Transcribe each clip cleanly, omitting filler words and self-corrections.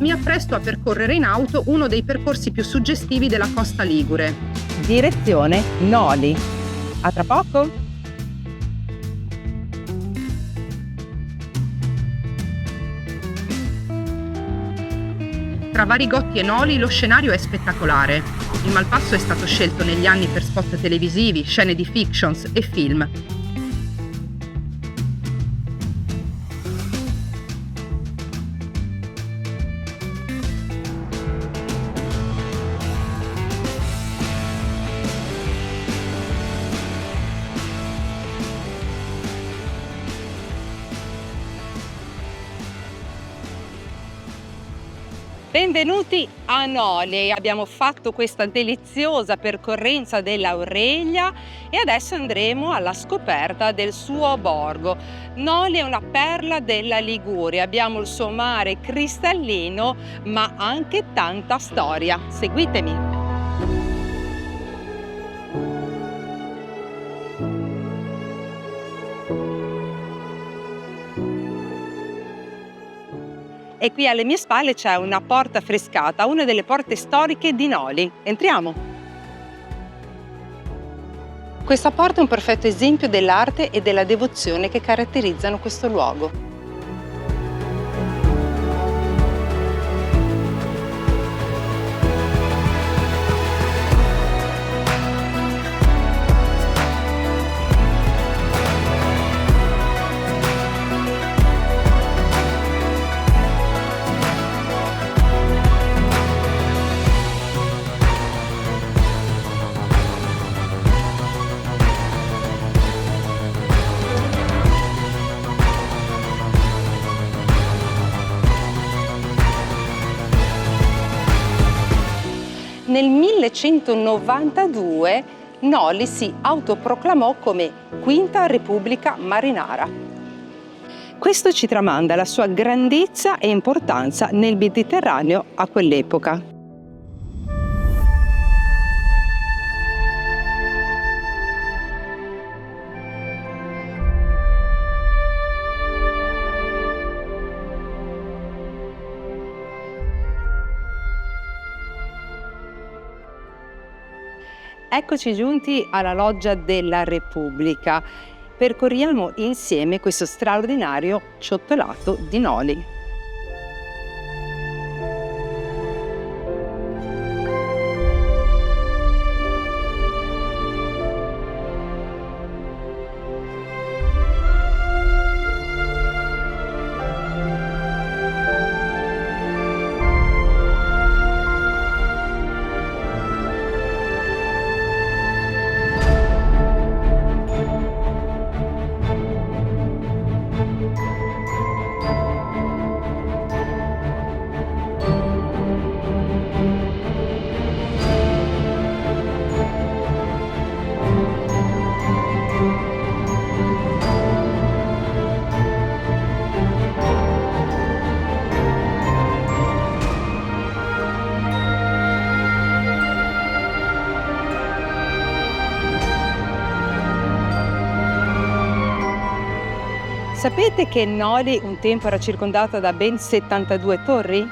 mi appresto a percorrere in auto uno dei percorsi più suggestivi della costa ligure. Direzione Noli. A tra poco! Tra Varigotti e Noli lo scenario è spettacolare. Il Malpasso è stato scelto negli anni per spot televisivi, scene di fictions e film. Benvenuti a Noli, abbiamo fatto questa deliziosa percorrenza dell'Aurelia e adesso andremo alla scoperta del suo borgo. Noli è una perla della Liguria, abbiamo il suo mare cristallino ma anche tanta storia. Seguitemi! E qui alle mie spalle c'è una porta affrescata, una delle porte storiche di Noli. Entriamo! Questa porta è un perfetto esempio dell'arte e della devozione che caratterizzano questo luogo. Nel 1192 Noli si autoproclamò come Quinta Repubblica Marinara. Questo ci tramanda la sua grandezza e importanza nel Mediterraneo a quell'epoca. Eccoci giunti alla Loggia della Repubblica. Percorriamo insieme questo straordinario ciottolato di Noli. Sapete che Noli un tempo era circondata da ben 72 torri?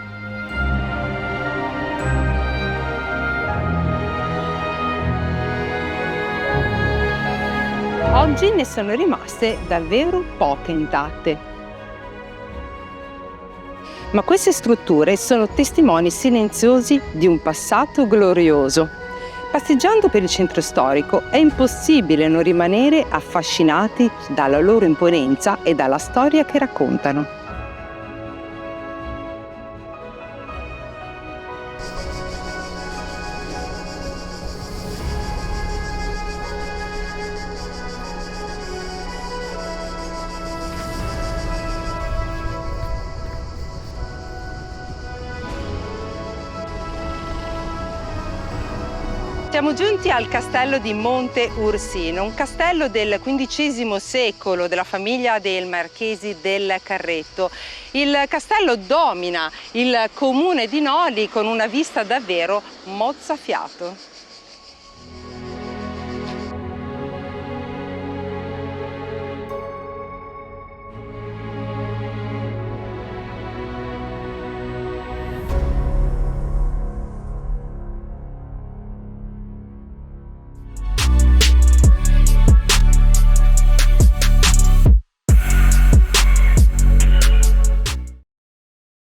Oggi ne sono rimaste davvero poche intatte. Ma queste strutture sono testimoni silenziosi di un passato glorioso. Passeggiando per il centro storico è impossibile non rimanere affascinati dalla loro imponenza e dalla storia che raccontano. Siamo giunti al castello di Monte Ursino, un castello del XV secolo della famiglia dei Marchesi del Carretto. Il castello domina il comune di Noli con una vista davvero mozzafiato.